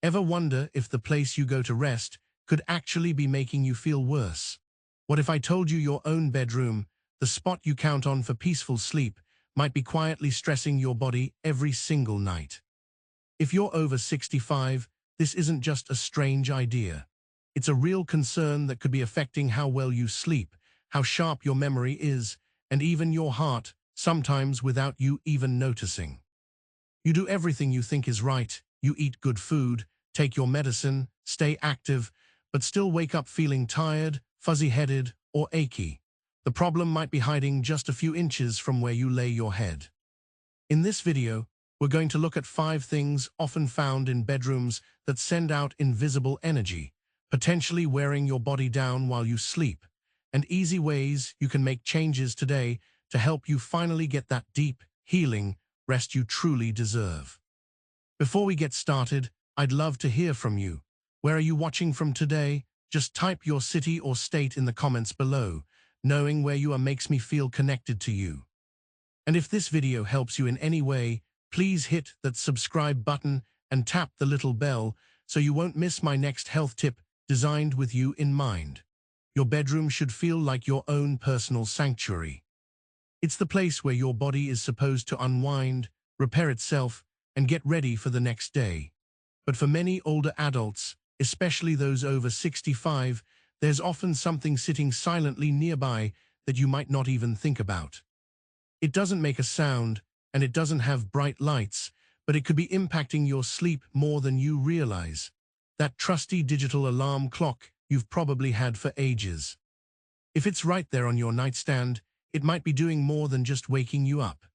Ever wonder if the place you go to rest could actually be making you feel worse? What if I told you your own bedroom, the spot you count on for peaceful sleep, might be quietly stressing your body every single night? If you're over 65, this isn't just a strange idea. It's a real concern that could be affecting how well you sleep, how sharp your memory is, and even your heart, sometimes without you even noticing. You do everything you think is right. You eat good food, take your medicine, stay active, but still wake up feeling tired, fuzzy-headed, or achy. The problem might be hiding just a few inches from where you lay your head. In this video, we're going to look at 5 things often found in bedrooms that send out invisible energy, potentially wearing your body down while you sleep, and easy ways you can make changes today to help you finally get that deep, healing rest you truly deserve. Before we get started, I'd love to hear from you. Where are you watching from today? Just type your city or state in the comments below. Knowing where you are makes me feel connected to you. And if this video helps you in any way, please hit that subscribe button and tap the little bell so you won't miss my next health tip designed with you in mind. Your bedroom should feel like your own personal sanctuary. It's the place where your body is supposed to unwind, repair itself, and get ready for the next day. But for many older adults, especially those over 65, there's often something sitting silently nearby that you might not even think about. It doesn't make a sound, and it doesn't have bright lights, but it could be impacting your sleep more than you realize. That trusty digital alarm clock you've probably had for ages. If it's right there on your nightstand, it might be doing more than just waking you up.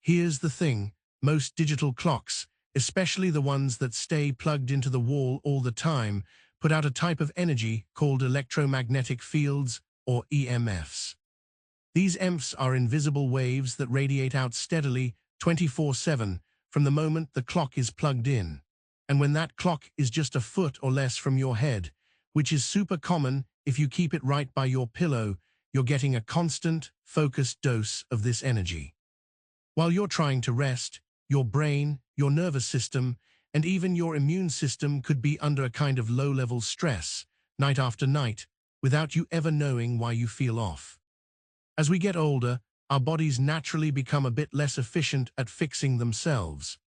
Here's the thing, most digital clocks, especially the ones that stay plugged into the wall all the time, put out a type of energy called electromagnetic fields, or EMFs. These EMFs are invisible waves that radiate out steadily, 24/7, from the moment the clock is plugged in. And when that clock is just a foot or less from your head, which is super common if you keep it right by your pillow, you're getting a constant, focused dose of this energy. While you're trying to rest, your brain, your nervous system, and even your immune system could be under a kind of low-level stress, night after night, without you ever knowing why you feel off. As we get older, our bodies naturally become a bit less efficient at fixing themselves.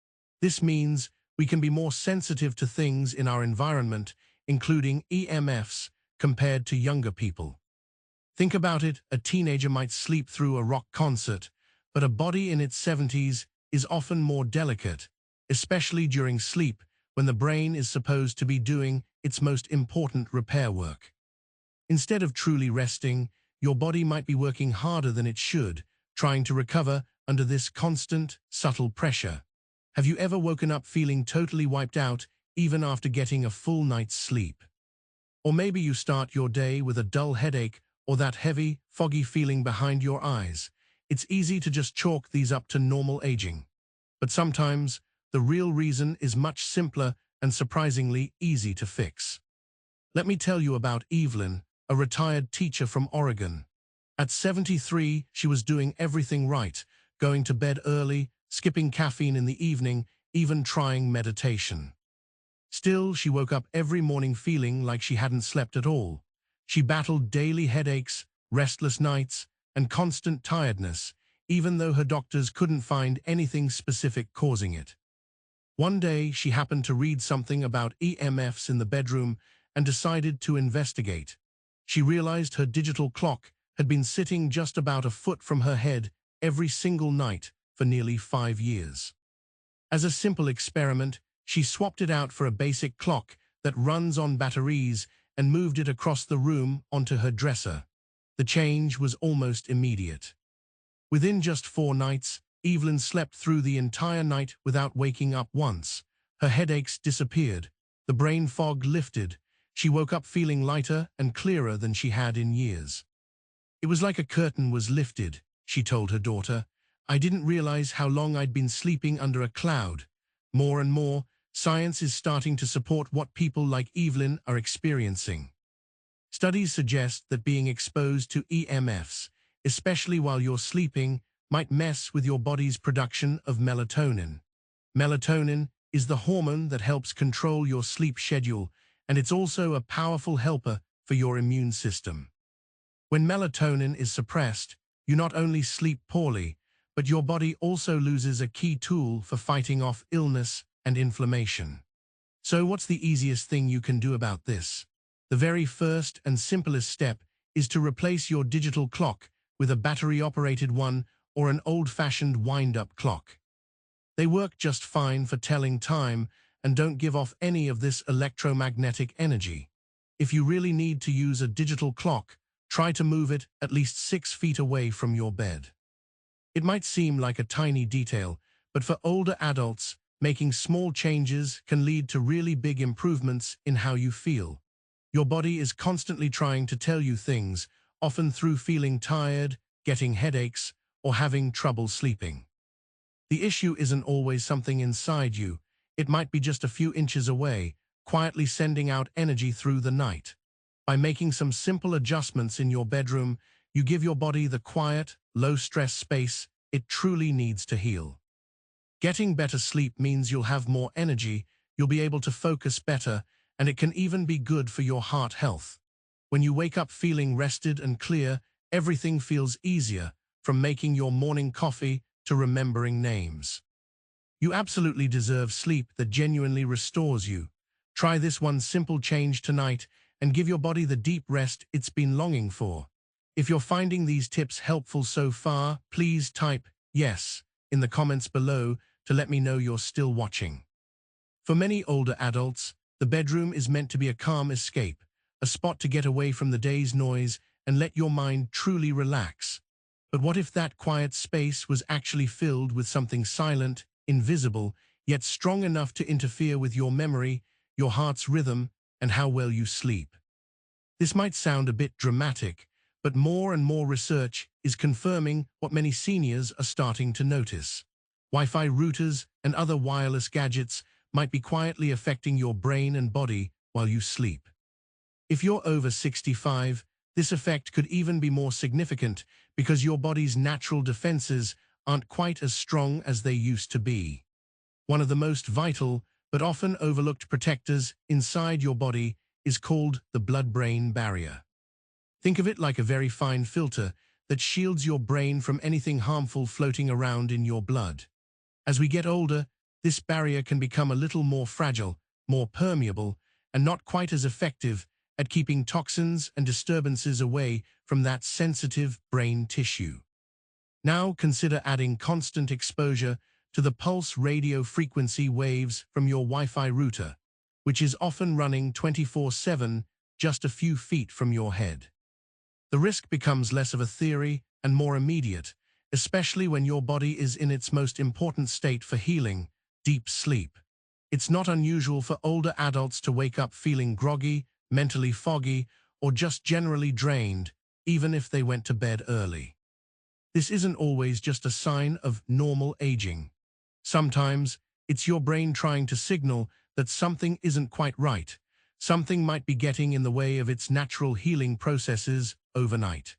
This means we can be more sensitive to things in our environment, including EMFs, compared to younger people. Think about it, a teenager might sleep through a rock concert, but a body in its 70s is often more delicate, especially during sleep when the brain is supposed to be doing its most important repair work. Instead of truly resting, your body might be working harder than it should, trying to recover under this constant, subtle pressure. Have you ever woken up feeling totally wiped out, even after getting a full night's sleep? Or maybe you start your day with a dull headache or that heavy, foggy feeling behind your eyes. It's easy to just chalk these up to normal aging. But sometimes, the real reason is much simpler and surprisingly easy to fix. Let me tell you about Evelyn, a retired teacher from Oregon. At 73, she was doing everything right, going to bed early, skipping caffeine in the evening, even trying meditation. Still, she woke up every morning feeling like she hadn't slept at all. She battled daily headaches, restless nights, and constant tiredness, even though her doctors couldn't find anything specific causing it. One day, she happened to read something about EMFs in the bedroom and decided to investigate. She realized her digital clock had been sitting just about a foot from her head every single night for nearly 5 years. As a simple experiment, she swapped it out for a basic clock that runs on batteries and moved it across the room onto her dresser. The change was almost immediate. Within just 4 nights, Evelyn slept through the entire night without waking up once. Her headaches disappeared. The brain fog lifted. She woke up feeling lighter and clearer than she had in years. It was like a curtain was lifted, she told her daughter. I didn't realize how long I'd been sleeping under a cloud. More and more, science is starting to support what people like Evelyn are experiencing. Studies suggest that being exposed to EMFs, especially while you're sleeping, might mess with your body's production of melatonin. Melatonin is the hormone that helps control your sleep schedule, and it's also a powerful helper for your immune system. When melatonin is suppressed, you not only sleep poorly, but your body also loses a key tool for fighting off illness and inflammation. So what's the easiest thing you can do about this? The very first and simplest step is to replace your digital clock with a battery-operated one or an old-fashioned wind-up clock. They work just fine for telling time and don't give off any of this electromagnetic energy. If you really need to use a digital clock, try to move it at least 6 feet away from your bed. It might seem like a tiny detail, but for older adults, making small changes can lead to really big improvements in how you feel. Your body is constantly trying to tell you things, often through feeling tired, getting headaches, or having trouble sleeping. The issue isn't always something inside you. It might be just a few inches away, quietly sending out energy through the night. By making some simple adjustments in your bedroom, you give your body the quiet, low-stress space it truly needs to heal. Getting better sleep means you'll have more energy, you'll be able to focus better, and it can even be good for your heart health. When you wake up feeling rested and clear, everything feels easier, from making your morning coffee to remembering names. You absolutely deserve sleep that genuinely restores you. Try this one simple change tonight and give your body the deep rest it's been longing for. If you're finding these tips helpful so far, please type yes in the comments below to let me know you're still watching. For many older adults, the bedroom is meant to be a calm escape, a spot to get away from the day's noise and let your mind truly relax. But what if that quiet space was actually filled with something silent, invisible, yet strong enough to interfere with your memory, your heart's rhythm, and how well you sleep? This might sound a bit dramatic, but more and more research is confirming what many seniors are starting to notice. Wi-Fi routers and other wireless gadgets might be quietly affecting your brain and body while you sleep. If you're over 65, this effect could even be more significant because your body's natural defenses aren't quite as strong as they used to be. One of the most vital but often overlooked protectors inside your body is called the blood-brain barrier. Think of it like a very fine filter that shields your brain from anything harmful floating around in your blood. As we get older, this barrier can become a little more fragile, more permeable, and not quite as effective at keeping toxins and disturbances away from that sensitive brain tissue. Now consider adding constant exposure to the pulse radio frequency waves from your Wi-Fi router, which is often running 24/7 just a few feet from your head. The risk becomes less of a theory and more immediate, especially when your body is in its most important state for healing, deep sleep. It's not unusual for older adults to wake up feeling groggy, mentally foggy, or just generally drained, even if they went to bed early. This isn't always just a sign of normal aging. Sometimes, it's your brain trying to signal that something isn't quite right. Something might be getting in the way of its natural healing processes overnight.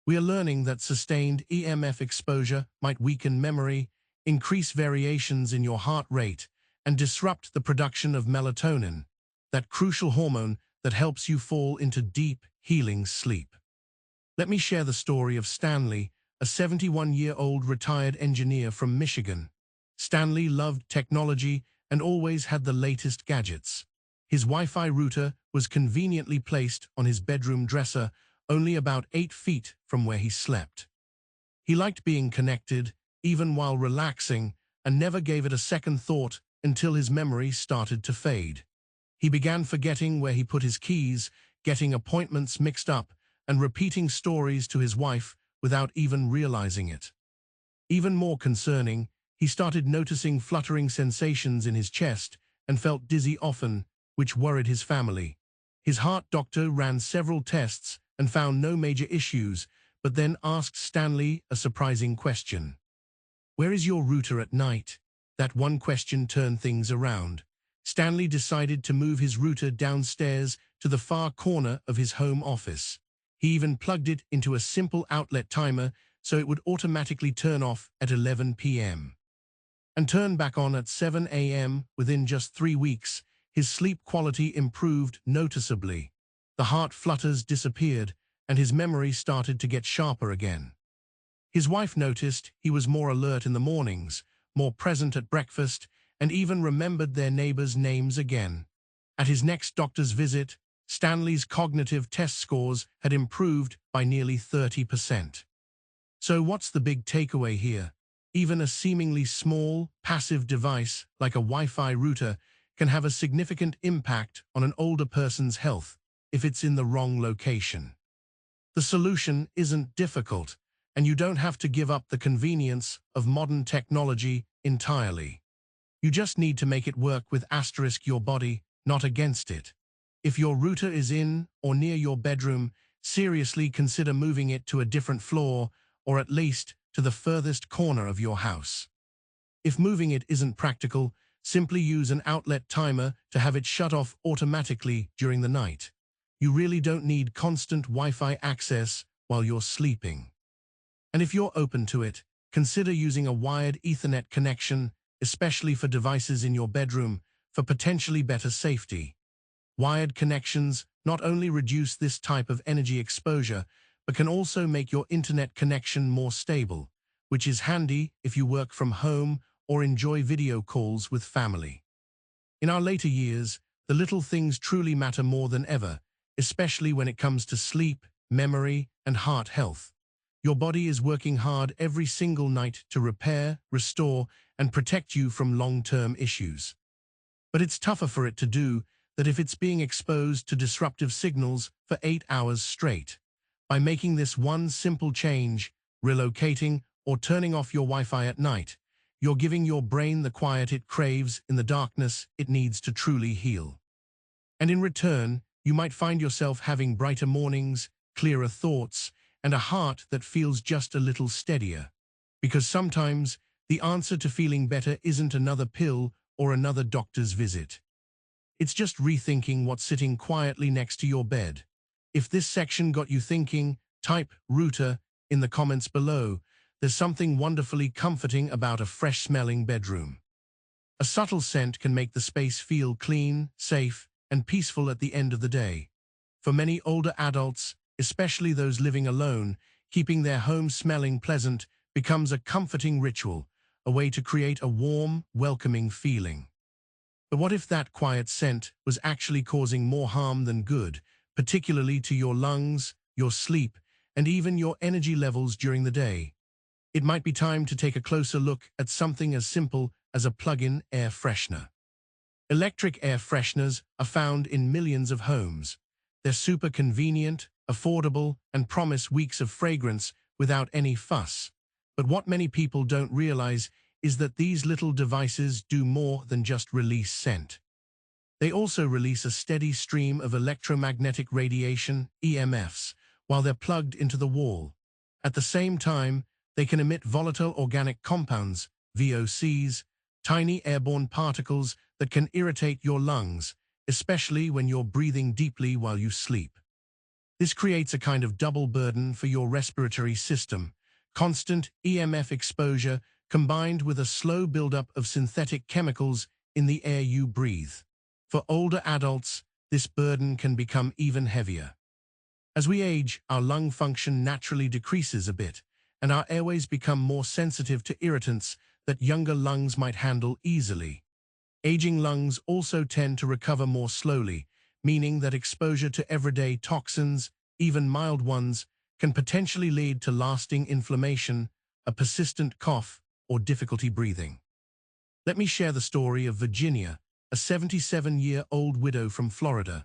We are learning that sustained EMF exposure might weaken memory, increase variations in your heart rate, and disrupt the production of melatonin, that crucial hormone that helps you fall into deep, healing sleep. Let me share the story of Stanley, a 71-year-old retired engineer from Michigan. Stanley loved technology and always had the latest gadgets. His Wi-Fi router was conveniently placed on his bedroom dresser, only about 8 feet from where he slept. He liked being connected, even while relaxing, and never gave it a second thought until his memory started to fade. He began forgetting where he put his keys, getting appointments mixed up, and repeating stories to his wife without even realizing it. Even more concerning, he started noticing fluttering sensations in his chest and felt dizzy often, which worried his family. His heart doctor ran several tests and found no major issues, but then asked Stanley a surprising question. "Where is your router at night?" That one question turned things around. Stanley decided to move his router downstairs to the far corner of his home office. He even plugged it into a simple outlet timer so it would automatically turn off at 11 p.m. and turned back on at 7 a.m. Within just 3 weeks, his sleep quality improved noticeably. The heart flutters disappeared, and his memory started to get sharper again. His wife noticed he was more alert in the mornings, more present at breakfast, and even remembered their neighbors' names again. At his next doctor's visit, Stanley's cognitive test scores had improved by nearly 30%. So what's the big takeaway here? Even a seemingly small, passive device like a Wi-Fi router can have a significant impact on an older person's health if it's in the wrong location. The solution isn't difficult, and you don't have to give up the convenience of modern technology entirely. You just need to make it work with your body, not against it. If your router is in or near your bedroom, seriously consider moving it to a different floor or at least to the furthest corner of your house. If moving it isn't practical, simply use an outlet timer to have it shut off automatically during the night. You really don't need constant Wi-Fi access while you're sleeping. And if you're open to it, consider using a wired Ethernet connection, especially for devices in your bedroom, for potentially better safety. Wired connections not only reduce this type of energy exposure, but can also make your internet connection more stable, which is handy if you work from home or enjoy video calls with family. In our later years, the little things truly matter more than ever, especially when it comes to sleep, memory, and heart health. Your body is working hard every single night to repair, restore, and protect you from long-term issues. But it's tougher for it to do that if it's being exposed to disruptive signals for 8 hours straight. By making this one simple change, relocating or turning off your Wi-Fi at night, you're giving your brain the quiet it craves in the darkness it needs to truly heal. And in return, you might find yourself having brighter mornings, clearer thoughts, and a heart that feels just a little steadier. Because sometimes, the answer to feeling better isn't another pill or another doctor's visit. It's just rethinking what's sitting quietly next to your bed. If this section got you thinking, type router in the comments below. There's something wonderfully comforting about a fresh-smelling bedroom. A subtle scent can make the space feel clean, safe, and peaceful at the end of the day. For many older adults, especially those living alone, keeping their home smelling pleasant becomes a comforting ritual, a way to create a warm, welcoming feeling. But what if that quiet scent was actually causing more harm than good, particularly to your lungs, your sleep, and even your energy levels during the day? It might be time to take a closer look at something as simple as a plug-in air freshener. Electric air fresheners are found in millions of homes. They're super convenient, affordable, and promise weeks of fragrance without any fuss. But what many people don't realize is that these little devices do more than just release scent. They also release a steady stream of electromagnetic radiation, EMFs, while they're plugged into the wall. At the same time, they can emit volatile organic compounds, VOCs, tiny airborne particles that can irritate your lungs, especially when you're breathing deeply while you sleep. This creates a kind of double burden for your respiratory system. Constant EMF exposure combined with a slow buildup of synthetic chemicals in the air you breathe. For older adults, this burden can become even heavier. As we age, our lung function naturally decreases a bit, and our airways become more sensitive to irritants that younger lungs might handle easily. Aging lungs also tend to recover more slowly, meaning that exposure to everyday toxins, even mild ones, can potentially lead to lasting inflammation, a persistent cough, or difficulty breathing. Let me share the story of Virginia, a 77-year-old widow from Florida.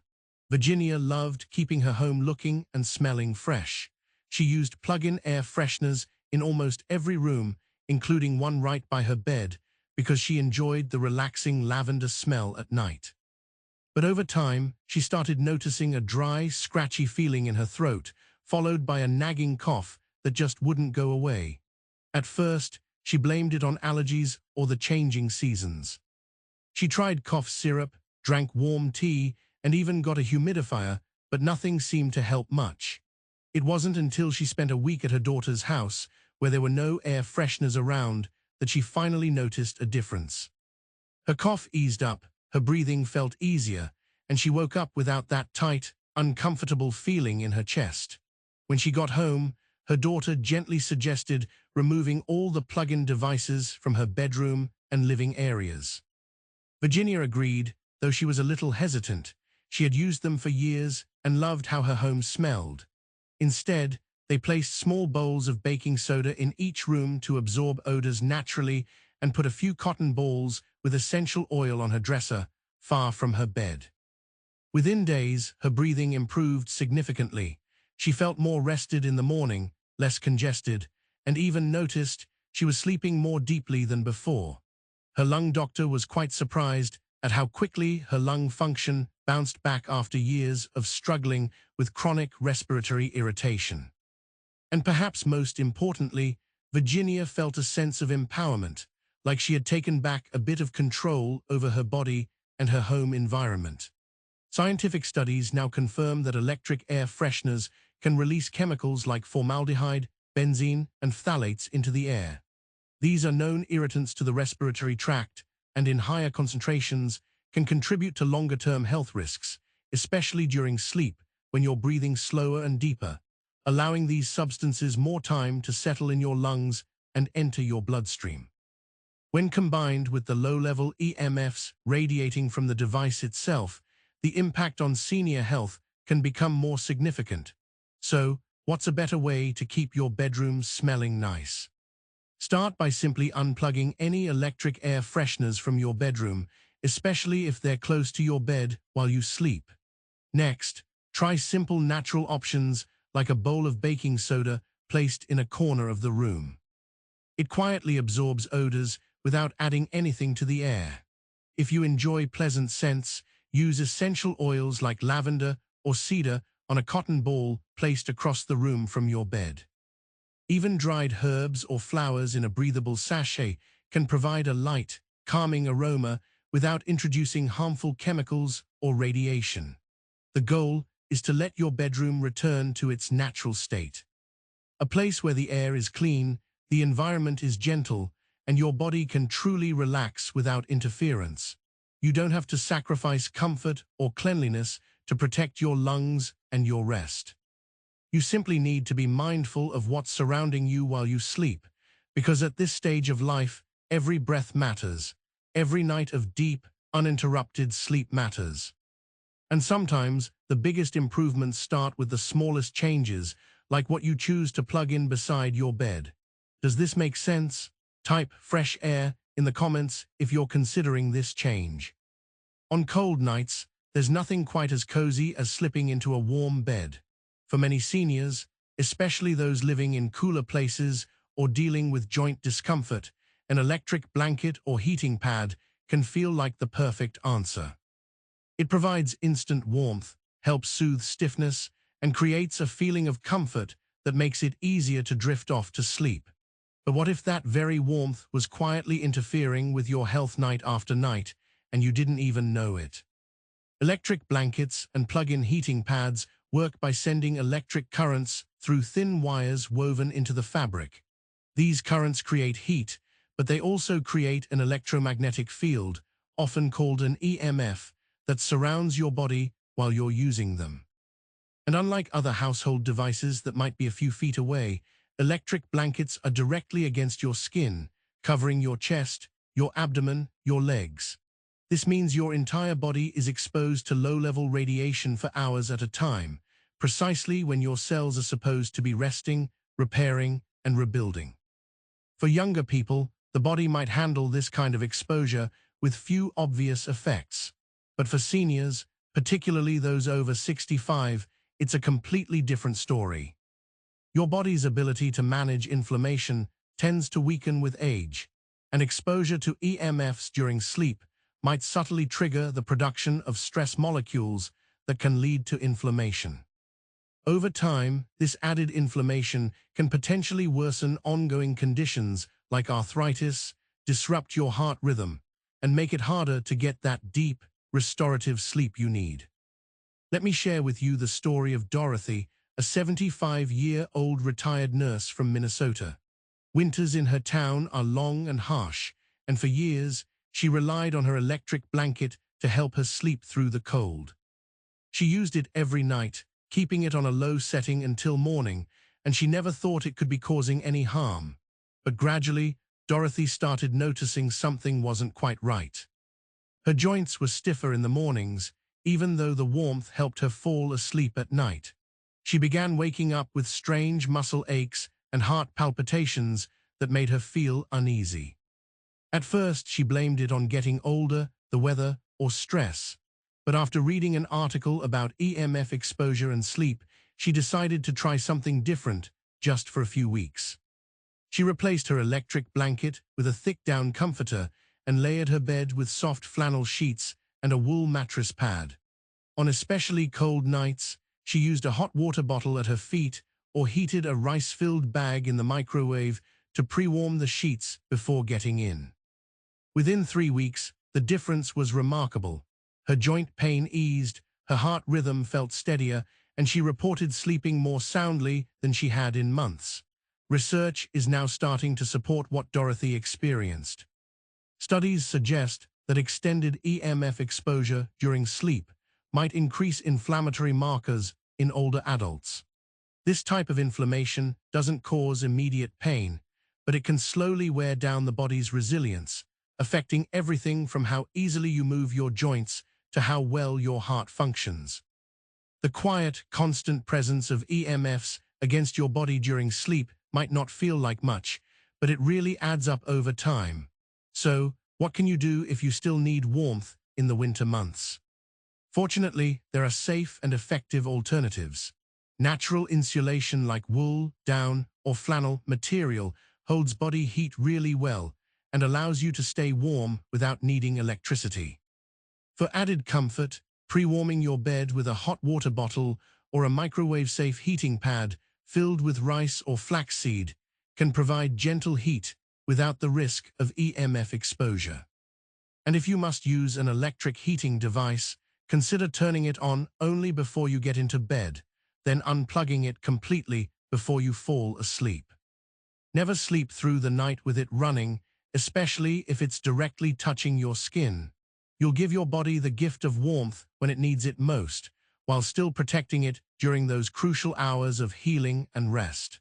Virginia loved keeping her home looking and smelling fresh. She used plug-in air fresheners in almost every room, including one right by her bed, because she enjoyed the relaxing lavender smell at night. But over time, she started noticing a dry, scratchy feeling in her throat, followed by a nagging cough that just wouldn't go away. At first, she blamed it on allergies or the changing seasons. She tried cough syrup, drank warm tea, and even got a humidifier, but nothing seemed to help much. It wasn't until she spent a week at her daughter's house, where there were no air fresheners around, that she finally noticed a difference. Her cough eased up, her breathing felt easier, and she woke up without that tight, uncomfortable feeling in her chest. When she got home, her daughter gently suggested removing all the plug-in devices from her bedroom and living areas. Virginia agreed, though she was a little hesitant. She had used them for years and loved how her home smelled. Instead, they placed small bowls of baking soda in each room to absorb odors naturally and put a few cotton balls with essential oil on her dresser, far from her bed. Within days, her breathing improved significantly. She felt more rested in the morning, less congested, and even noticed she was sleeping more deeply than before. Her lung doctor was quite surprised at how quickly her lung function bounced back after years of struggling with chronic respiratory irritation. And perhaps most importantly, Virginia felt a sense of empowerment, like she had taken back a bit of control over her body and her home environment. Scientific studies now confirm that electric air fresheners can release chemicals like formaldehyde, benzene, and phthalates into the air. These are known irritants to the respiratory tract and in higher concentrations can contribute to longer-term health risks, especially during sleep when you're breathing slower and deeper, allowing these substances more time to settle in your lungs and enter your bloodstream. When combined with the low-level EMFs radiating from the device itself, the impact on senior health can become more significant. So, what's a better way to keep your bedroom smelling nice? Start by simply unplugging any electric air fresheners from your bedroom, especially if they're close to your bed while you sleep. Next, try simple natural options like a bowl of baking soda placed in a corner of the room. It quietly absorbs odors without adding anything to the air. If you enjoy pleasant scents, use essential oils like lavender or cedar on a cotton ball placed across the room from your bed. Even dried herbs or flowers in a breathable sachet can provide a light, calming aroma without introducing harmful chemicals or radiation. The goal is to let your bedroom return to its natural state. A place where the air is clean, the environment is gentle, and your body can truly relax without interference. You don't have to sacrifice comfort or cleanliness to protect your lungs and your rest. You simply need to be mindful of what's surrounding you while you sleep, because at this stage of life, every breath matters. Every night of deep, uninterrupted sleep matters. And sometimes, the biggest improvements start with the smallest changes, like what you choose to plug in beside your bed. Does this make sense? Type "fresh air" in the comments if you're considering this change. On cold nights, there's nothing quite as cozy as slipping into a warm bed. For many seniors, especially those living in cooler places or dealing with joint discomfort, an electric blanket or heating pad can feel like the perfect answer. It provides instant warmth, helps soothe stiffness, and creates a feeling of comfort that makes it easier to drift off to sleep. But what if that very warmth was quietly interfering with your health night after night, and you didn't even know it? Electric blankets and plug-in heating pads work by sending electric currents through thin wires woven into the fabric. These currents create heat, but they also create an electromagnetic field, often called an EMF, that surrounds your body while you're using them. And unlike other household devices that might be a few feet away, electric blankets are directly against your skin, covering your chest, your abdomen, your legs. This means your entire body is exposed to low-level radiation for hours at a time, precisely when your cells are supposed to be resting, repairing, and rebuilding. For younger people, the body might handle this kind of exposure with few obvious effects. But for seniors, particularly those over 65, it's a completely different story. Your body's ability to manage inflammation tends to weaken with age, and exposure to EMFs during sleep might subtly trigger the production of stress molecules that can lead to inflammation. Over time, this added inflammation can potentially worsen ongoing conditions like arthritis, disrupt your heart rhythm, and make it harder to get that deep, restorative sleep you need. Let me share with you the story of Dorothy, a 75-year-old retired nurse from Minnesota. Winters in her town are long and harsh, and for years she relied on her electric blanket to help her sleep through the cold. She used it every night, keeping it on a low setting until morning, and she never thought it could be causing any harm. But gradually, Dorothy started noticing something wasn't quite right. Her joints were stiffer in the mornings, even though the warmth helped her fall asleep at night. She began waking up with strange muscle aches and heart palpitations that made her feel uneasy. At first, she blamed it on getting older, the weather, or stress. But after reading an article about EMF exposure and sleep, she decided to try something different just for a few weeks. She replaced her electric blanket with a thick down comforter and layered her bed with soft flannel sheets and a wool mattress pad. On especially cold nights, she used a hot water bottle at her feet or heated a rice-filled bag in the microwave to pre-warm the sheets before getting in. Within 3 weeks, the difference was remarkable. Her joint pain eased, her heart rhythm felt steadier, and she reported sleeping more soundly than she had in months. Research is now starting to support what Dorothy experienced. Studies suggest that extended EMF exposure during sleep might increase inflammatory markers in older adults. This type of inflammation doesn't cause immediate pain, but it can slowly wear down the body's resilience, affecting everything from how easily you move your joints to how well your heart functions. The quiet, constant presence of EMFs against your body during sleep might not feel like much, but it really adds up over time. So, what can you do if you still need warmth in the winter months? Fortunately, there are safe and effective alternatives. Natural insulation like wool, down, or flannel material holds body heat really well and allows you to stay warm without needing electricity. For added comfort, pre-warming your bed with a hot water bottle or a microwave-safe heating pad filled with rice or flaxseed can provide gentle heat without the risk of EMF exposure. And if you must use an electric heating device, consider turning it on only before you get into bed, then unplugging it completely before you fall asleep. Never sleep through the night with it running, especially if it's directly touching your skin. You'll give your body the gift of warmth when it needs it most, while still protecting it during those crucial hours of healing and rest.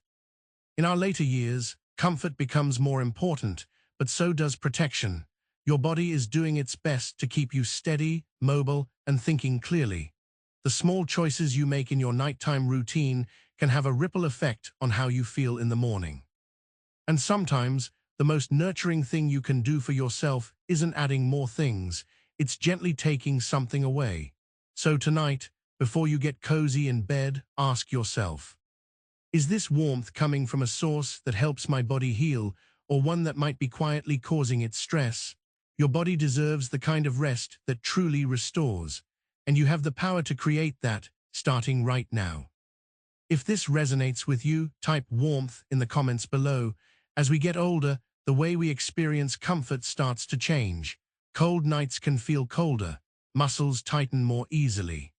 In our later years, comfort becomes more important, but so does protection. Your body is doing its best to keep you steady, mobile, and thinking clearly. The small choices you make in your nighttime routine can have a ripple effect on how you feel in the morning. And sometimes, the most nurturing thing you can do for yourself isn't adding more things, it's gently taking something away. So tonight, before you get cozy in bed, ask yourself, is this warmth coming from a source that helps my body heal, or one that might be quietly causing it stress? Your body deserves the kind of rest that truly restores, and you have the power to create that, starting right now. If this resonates with you, type warmth in the comments below. As we get older, the way we experience comfort starts to change. Cold nights can feel colder, muscles tighten more easily.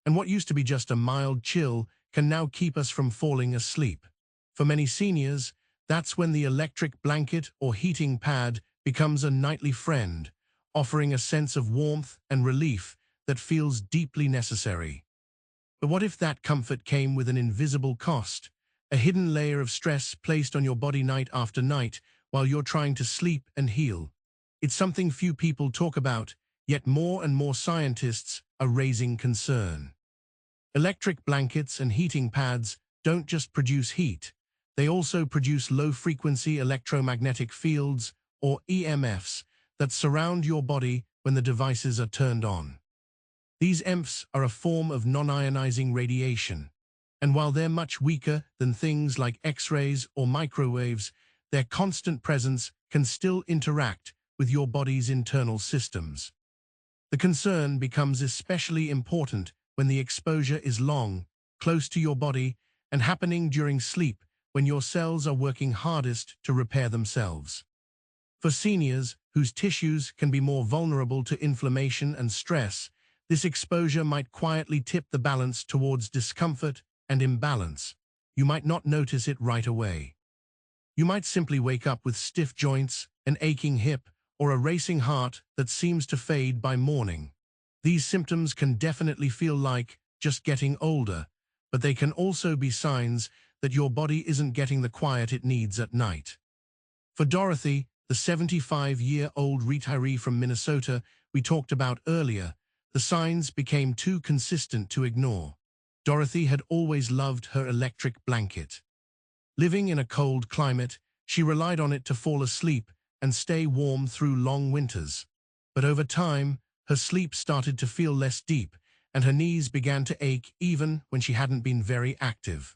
And what used to be just a mild chill can now keep us from falling asleep. For many seniors, that's when the electric blanket or heating pad becomes a nightly friend, offering a sense of warmth and relief that feels deeply necessary. But what if that comfort came with an invisible cost, a hidden layer of stress placed on your body night after night while you're trying to sleep and heal? It's something few people talk about, yet more and more scientists are raising concern. Electric blankets and heating pads don't just produce heat, they also produce low-frequency electromagnetic fields, or EMFs, that surround your body when the devices are turned on. These EMFs are a form of non-ionizing radiation, and while they're much weaker than things like X-rays or microwaves, their constant presence can still interact with your body's internal systems. The concern becomes especially important when the exposure is long, close to your body, and happening during sleep when your cells are working hardest to repair themselves. For seniors, whose tissues can be more vulnerable to inflammation and stress, this exposure might quietly tip the balance towards discomfort and imbalance. You might not notice it right away. You might simply wake up with stiff joints, an aching hip, or a racing heart that seems to fade by morning. These symptoms can definitely feel like just getting older, but they can also be signs that your body isn't getting the quiet it needs at night. For Dorothy, the 75-year-old retiree from Minnesota we talked about earlier, the signs became too consistent to ignore. Dorothy had always loved her electric blanket. Living in a cold climate, she relied on it to fall asleep and stay warm through long winters. But over time, her sleep started to feel less deep, and her knees began to ache even when she hadn't been very active.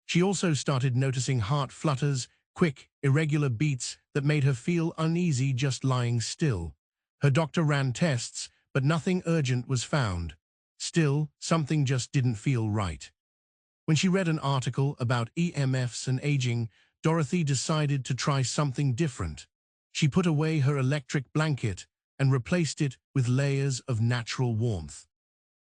She also started noticing heart flutters, quick, irregular beats that made her feel uneasy just lying still. Her doctor ran tests, but nothing urgent was found. Still, something just didn't feel right. When she read an article about EMFs and aging, Dorothy decided to try something different. She put away her electric blanket and replaced it with layers of natural warmth.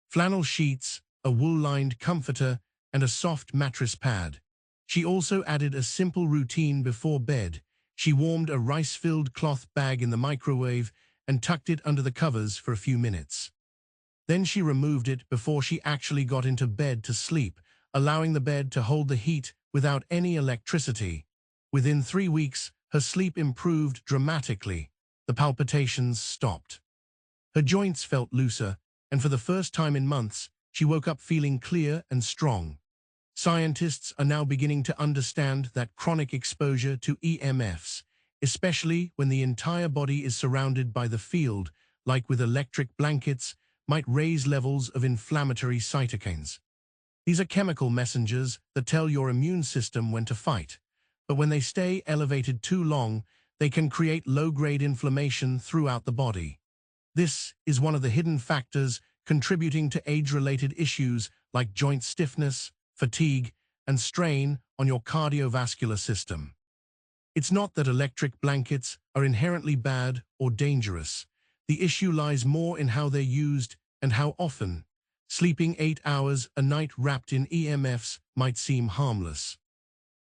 Flannel sheets, a wool-lined comforter, and a soft mattress pad. She also added a simple routine before bed. She warmed a rice-filled cloth bag in the microwave and tucked it under the covers for a few minutes. Then she removed it before she actually got into bed to sleep, allowing the bed to hold the heat without any electricity. Within 3 weeks, her sleep improved dramatically. The palpitations stopped. Her joints felt looser, and for the first time in months, she woke up feeling clear and strong. Scientists are now beginning to understand that chronic exposure to EMFs, especially when the entire body is surrounded by the field, like with electric blankets, might raise levels of inflammatory cytokines. These are chemical messengers that tell your immune system when to fight, but when they stay elevated too long, they can create low-grade inflammation throughout the body. This is one of the hidden factors contributing to age-related issues like joint stiffness, fatigue, and strain on your cardiovascular system. It's not that electric blankets are inherently bad or dangerous. The issue lies more in how they're used and how often. Sleeping 8 hours a night wrapped in EMFs might seem harmless.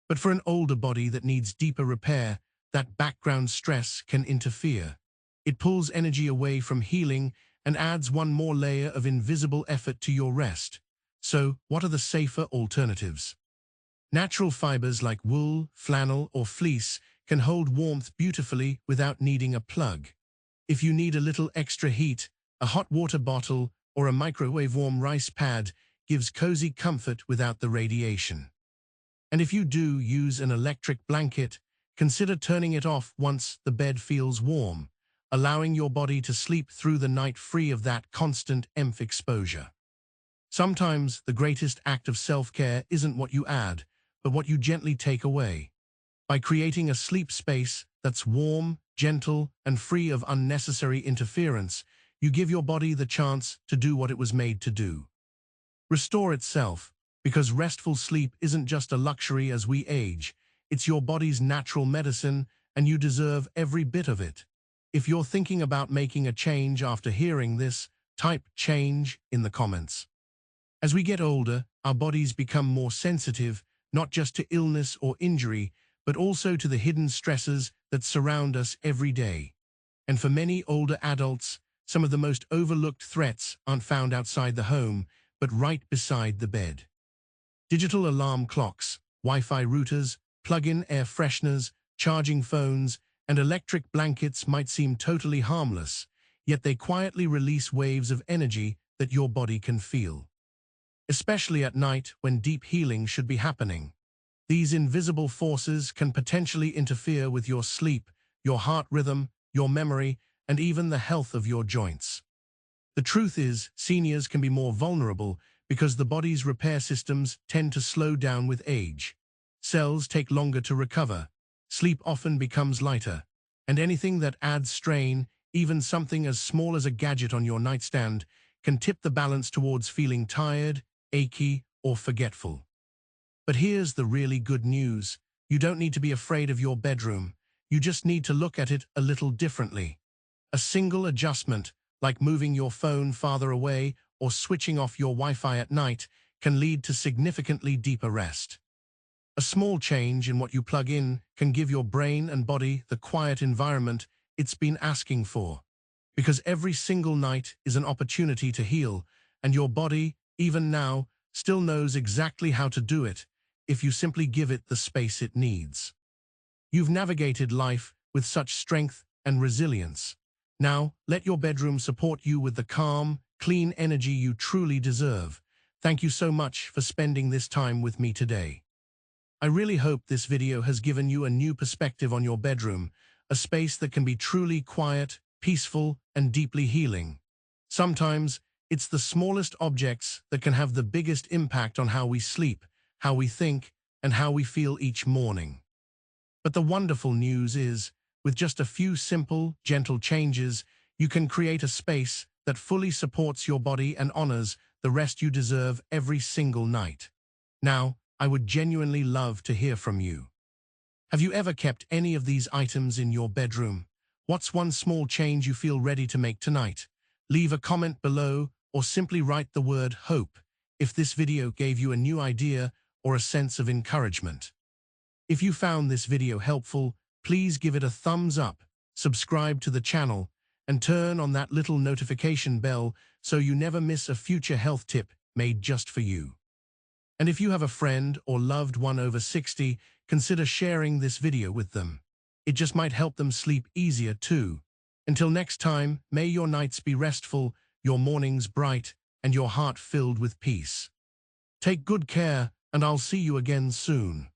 But for an older body that needs deeper repair, that background stress can interfere. It pulls energy away from healing and adds one more layer of invisible effort to your rest. So, what are the safer alternatives? Natural fibers like wool, flannel, or fleece can hold warmth beautifully without needing a plug. If you need a little extra heat, a hot water bottle or a microwave-warm rice pad gives cozy comfort without the radiation. And if you do use an electric blanket, consider turning it off once the bed feels warm, allowing your body to sleep through the night free of that constant EMF exposure. Sometimes the greatest act of self-care isn't what you add, but what you gently take away. By creating a sleep space that's warm, gentle, and free of unnecessary interference, you give your body the chance to do what it was made to do. Restore itself, because restful sleep isn't just a luxury as we age, it's your body's natural medicine, and you deserve every bit of it. If you're thinking about making a change after hearing this, type "change" in the comments. As we get older, our bodies become more sensitive, not just to illness or injury, but also to the hidden stresses that surround us every day. And for many older adults, some of the most overlooked threats aren't found outside the home, but right beside the bed. Digital alarm clocks, Wi-Fi routers, plug-in air fresheners, charging phones, and electric blankets might seem totally harmless, yet they quietly release waves of energy that your body can feel. Especially at night when deep healing should be happening. These invisible forces can potentially interfere with your sleep, your heart rhythm, your memory, and even the health of your joints. The truth is, seniors can be more vulnerable because the body's repair systems tend to slow down with age. Cells take longer to recover, sleep often becomes lighter, and anything that adds strain, even something as small as a gadget on your nightstand, can tip the balance towards feeling tired, achy, or forgetful. But here's the really good news. You don't need to be afraid of your bedroom. You just need to look at it a little differently. A single adjustment, like moving your phone farther away or switching off your Wi-Fi at night, can lead to significantly deeper rest. A small change in what you plug in can give your brain and body the quiet environment it's been asking for. Because every single night is an opportunity to heal, and your body, even now, still knows exactly how to do it if you simply give it the space it needs. You've navigated life with such strength and resilience. Now, let your bedroom support you with the calm, clean energy you truly deserve. Thank you so much for spending this time with me today. I really hope this video has given you a new perspective on your bedroom, a space that can be truly quiet, peaceful, and deeply healing. Sometimes, it's the smallest objects that can have the biggest impact on how we sleep, how we think, and how we feel each morning. But the wonderful news is, with just a few simple, gentle changes, you can create a space that fully supports your body and honors the rest you deserve every single night. Now, I would genuinely love to hear from you. Have you ever kept any of these items in your bedroom? What's one small change you feel ready to make tonight? Leave a comment below or simply write the word hope if this video gave you a new idea or a sense of encouragement. If you found this video helpful, please give it a thumbs up, subscribe to the channel, and turn on that little notification bell so you never miss a future health tip made just for you. And if you have a friend or loved one over 60, consider sharing this video with them. It just might help them sleep easier too. Until next time, may your nights be restful, your mornings bright, and your heart filled with peace. Take good care, and I'll see you again soon.